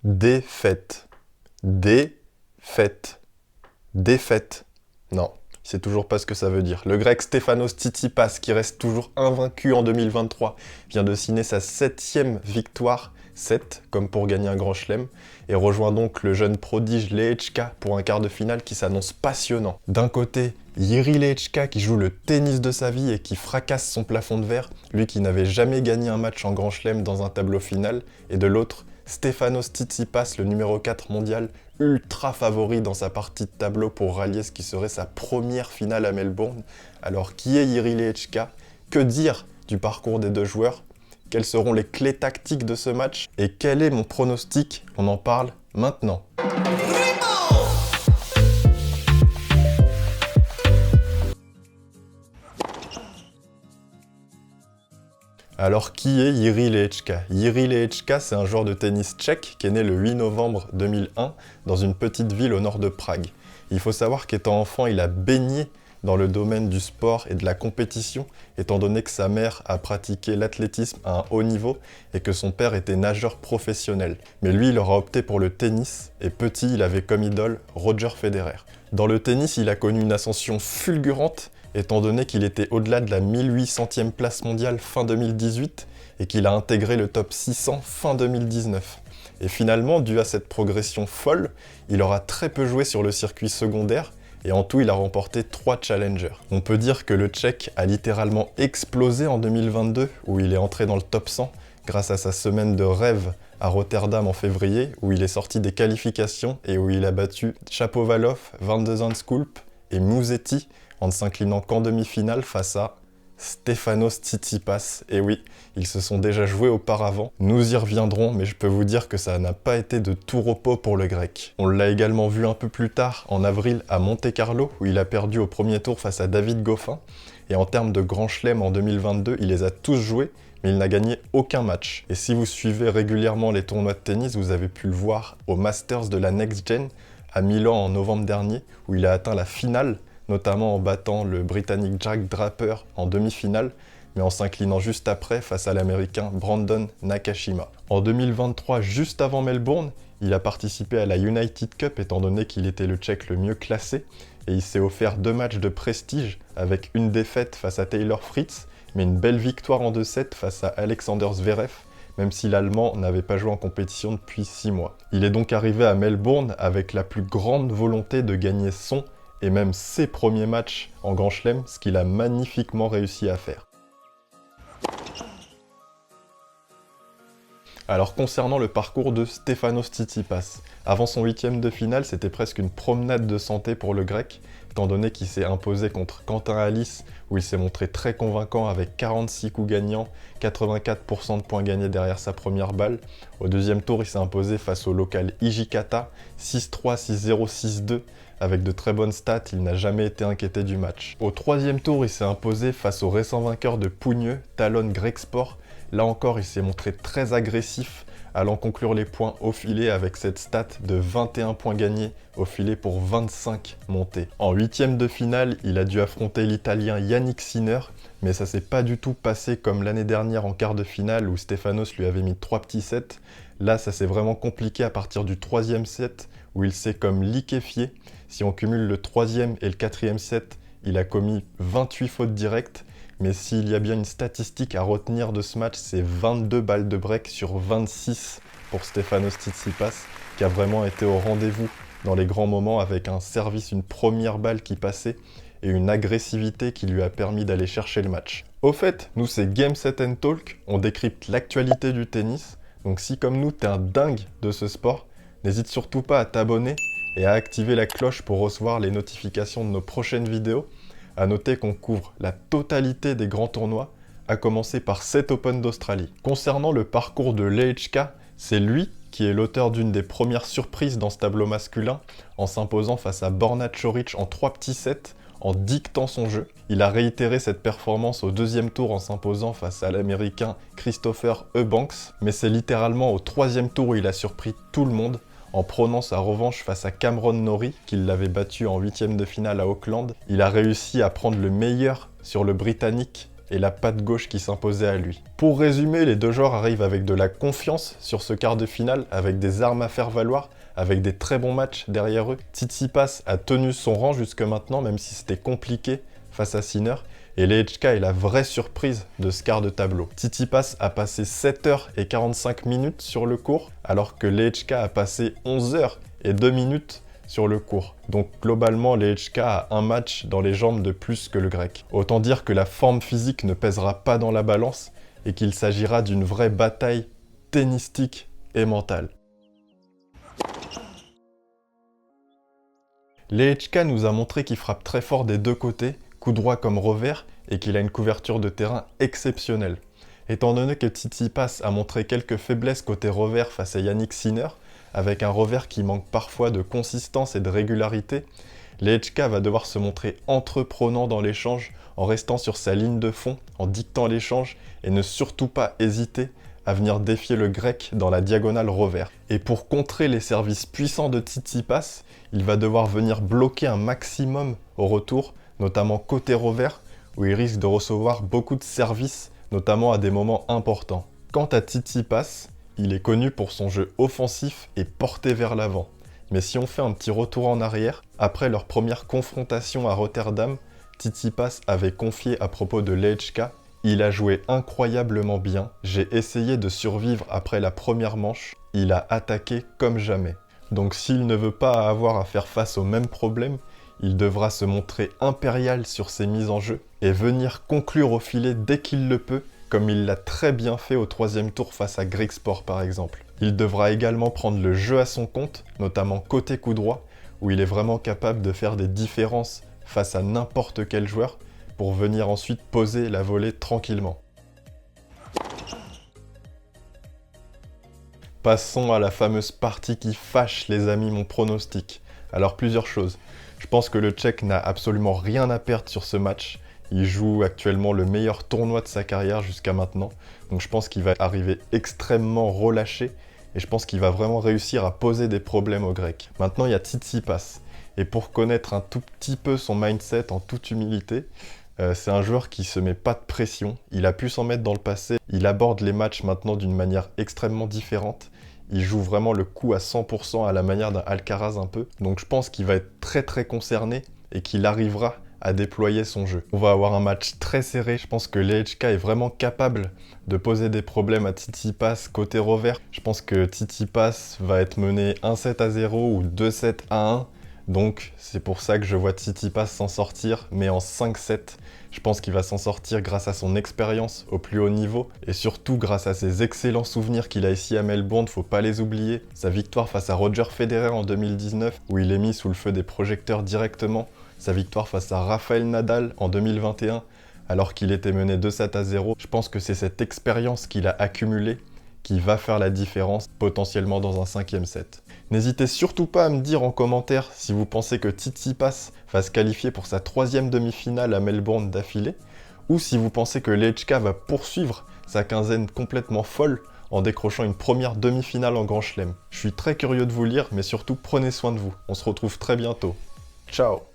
Défaite. Défaite. Défaite. Non, il sait toujours pas ce que ça veut dire. Le grec Stefanos Tsitsipas, qui reste toujours invaincu en 2023, vient de signer sa 7e victoire, 7, comme pour gagner un grand chelem, et rejoint donc le jeune prodige Lehečka pour un quart de finale qui s'annonce passionnant. D'un côté, Jiří Lehečka qui joue le tennis de sa vie et qui fracasse son plafond de verre, lui qui n'avait jamais gagné un match en grand chelem dans un tableau final, et de l'autre, Stefanos Tsitsipas, le numéro 4 mondial, ultra favori dans sa partie de tableau pour rallier ce qui serait sa première finale à Melbourne. Alors qui est Jiří Lehečka? Que dire du parcours des deux joueurs? Quelles seront les clés tactiques de ce match? Et quel est mon pronostic? On en parle maintenant. Alors qui est Jiří Lehečka? Jiří Lehečka, c'est un joueur de tennis tchèque qui est né le 8 novembre 2001 dans une petite ville au nord de Prague. Il faut savoir qu'étant enfant, il a baigné dans le domaine du sport et de la compétition, étant donné que sa mère a pratiqué l'athlétisme à un haut niveau et que son père était nageur professionnel. Mais lui, il aura opté pour le tennis, et petit, il avait comme idole Roger Federer. Dans le tennis, il a connu une ascension fulgurante, étant donné qu'il était au-delà de la 1800e place mondiale fin 2018 et qu'il a intégré le top 600 fin 2019. Et finalement, dû à cette progression folle, il aura très peu joué sur le circuit secondaire, et en tout, il a remporté 3 challengers. On peut dire que le Tchèque a littéralement explosé en 2022, où il est entré dans le top 100 grâce à sa semaine de rêve à Rotterdam en février, où il est sorti des qualifications et où il a battu Shapovalov, Van de Zandschulp et Musetti en ne s'inclinant qu'en demi-finale face à Stefanos Tsitsipas. Et oui, ils se sont déjà joués auparavant. Nous y reviendrons, mais je peux vous dire que ça n'a pas été de tout repos pour le grec. On l'a également vu un peu plus tard, en avril, à Monte-Carlo, où il a perdu au premier tour face à David Goffin. Et en termes de grand chelem en 2022, il les a tous joués, mais il n'a gagné aucun match. Et si vous suivez régulièrement les tournois de tennis, vous avez pu le voir au Masters de la Next Gen à Milan en novembre dernier, où il a atteint la finale, notamment en battant le Britannique Jack Draper en demi-finale, mais en s'inclinant juste après face à l'Américain Brandon Nakashima. En 2023, juste avant Melbourne, il a participé à la United Cup étant donné qu'il était le Tchèque le mieux classé, et il s'est offert 2 matchs de prestige avec une défaite face à Taylor Fritz, mais une belle victoire en 2-7 face à Alexander Zverev, même si l'Allemand n'avait pas joué en compétition depuis 6 mois. Il est donc arrivé à Melbourne avec la plus grande volonté de gagner son et même ses premiers matchs en Grand Chelem, ce qu'il a magnifiquement réussi à faire. Alors concernant le parcours de Stefanos Tsitsipas, avant son 8e de finale, c'était presque une promenade de santé pour le grec, étant donné qu'il s'est imposé contre Quentin Halys, où il s'est montré très convaincant avec 46 coups gagnants, 84% de points gagnés derrière sa première balle. Au deuxième tour, il s'est imposé face au local Hijikata, 6-3, 6-0, 6-2, avec de très bonnes stats, il n'a jamais été inquiété du match. Au 3e tour, il s'est imposé face au récent vainqueur de Pougneux, Talon Grexport. Là encore, il s'est montré très agressif, allant conclure les points au filet avec cette stat de 21 points gagnés au filet pour 25 montés. En 8e de finale, il a dû affronter l'Italien Yannick Sinner, mais ça s'est pas du tout passé comme l'année dernière en quart de finale où Stefanos lui avait mis 3 petits sets. Là, ça s'est vraiment compliqué à partir du 3e set où il s'est comme liquéfié. Si on cumule le 3e et le 4e set, il a commis 28 fautes directes. Mais s'il y a bien une statistique à retenir de ce match, c'est 22 balles de break sur 26 pour Stefanos Tsitsipas, qui a vraiment été au rendez-vous dans les grands moments avec un service, une première balle qui passait et une agressivité qui lui a permis d'aller chercher le match. Au fait, nous c'est Game Set and Talk, on décrypte l'actualité du tennis, donc si comme nous t'es un dingue de ce sport, n'hésite surtout pas à t'abonner et à activer la cloche pour recevoir les notifications de nos prochaines vidéos. A noter qu'on couvre la totalité des grands tournois, à commencer par cet Open d'Australie. Concernant le parcours de Lehečka, c'est lui qui est l'auteur d'une des premières surprises dans ce tableau masculin, en s'imposant face à Borna Coric en 3 petits sets, en dictant son jeu. Il a réitéré cette performance au 2e tour en s'imposant face à l'Américain Christopher Eubanks, mais c'est littéralement au 3e tour où il a surpris tout le monde, en prenant sa revanche face à Cameron Norrie, qui l'avait battu en 8e de finale à Auckland. Il a réussi à prendre le meilleur sur le Britannique et la patte gauche qui s'imposait à lui. Pour résumer, les deux joueurs arrivent avec de la confiance sur ce quart de finale, avec des armes à faire valoir, avec des très bons matchs derrière eux. Tsitsipas a tenu son rang jusque maintenant, même si c'était compliqué face à Sinner. Et Lehečka est la vraie surprise de ce quart de tableau. Tsitsipas a passé 7h45 sur le court, alors que Lehečka a passé 11h02 sur le court. Donc globalement, Lehečka a un match dans les jambes de plus que le grec. Autant dire que la forme physique ne pèsera pas dans la balance et qu'il s'agira d'une vraie bataille tennistique et mentale. Lehečka nous a montré qu'il frappe très fort des deux côtés, coup droit comme revers, et qu'il a une couverture de terrain exceptionnelle. Étant donné que Tsitsipas a montré quelques faiblesses côté revers face à Jannik Sinner, avec un revers qui manque parfois de consistance et de régularité, Lehečka va devoir se montrer entreprenant dans l'échange en restant sur sa ligne de fond, en dictant l'échange et ne surtout pas hésiter à venir défier le grec dans la diagonale revers. Et pour contrer les services puissants de Tsitsipas, il va devoir venir bloquer un maximum au retour, notamment côté revers, où il risque de recevoir beaucoup de services, notamment à des moments importants. Quant à Tsitsipas, il est connu pour son jeu offensif et porté vers l'avant. Mais si on fait un petit retour en arrière, après leur première confrontation à Rotterdam, Tsitsipas avait confié à propos de Lehečka: « Il a joué incroyablement bien, j'ai essayé de survivre après la première manche, il a attaqué comme jamais. » Donc s'il ne veut pas avoir à faire face au même problème, il devra se montrer impérial sur ses mises en jeu et venir conclure au filet dès qu'il le peut, comme il l'a très bien fait au 3e tour face à Griekspoor par exemple. Il devra également prendre le jeu à son compte, notamment côté coup droit, où il est vraiment capable de faire des différences face à n'importe quel joueur, pour venir ensuite poser la volée tranquillement. Passons à la fameuse partie qui fâche les amis, mon pronostic. Alors plusieurs choses. Je pense que le Tchèque n'a absolument rien à perdre sur ce match. Il joue actuellement le meilleur tournoi de sa carrière jusqu'à maintenant. Donc je pense qu'il va arriver extrêmement relâché et je pense qu'il va vraiment réussir à poser des problèmes aux Grecs. Maintenant, il y a Tsitsipas. Et pour connaître un tout petit peu son mindset en toute humilité, c'est un joueur qui se met pas de pression. Il a pu s'en mettre dans le passé. Il aborde les matchs maintenant d'une manière extrêmement différente. Il joue vraiment le coup à 100% à la manière d'un Alcaraz un peu. Donc je pense qu'il va être très concerné et qu'il arrivera à déployer son jeu. On va avoir un match très serré. Je pense que Lehečka est vraiment capable de poser des problèmes à Tsitsipas côté revers. Je pense que Tsitsipas va être mené 1-7-0 ou 2-7-1. Donc c'est pour ça que je vois Tsitsipas s'en sortir, mais en 5-7. Je pense qu'il va s'en sortir grâce à son expérience au plus haut niveau et surtout grâce à ses excellents souvenirs qu'il a ici à Melbourne, faut pas les oublier. Sa victoire face à Roger Federer en 2019 où il est mis sous le feu des projecteurs directement. Sa victoire face à Rafael Nadal en 2021 alors qu'il était mené 2-7-0. Je pense que c'est cette expérience qu'il a accumulée qui va faire la différence potentiellement dans un 5e set. N'hésitez surtout pas à me dire en commentaire si vous pensez que Tsitsipas va se qualifier pour sa 3e demi-finale à Melbourne d'affilée, ou si vous pensez que Lehečka va poursuivre sa quinzaine complètement folle en décrochant une première demi-finale en Grand Chelem. Je suis très curieux de vous lire, mais surtout prenez soin de vous. On se retrouve très bientôt. Ciao!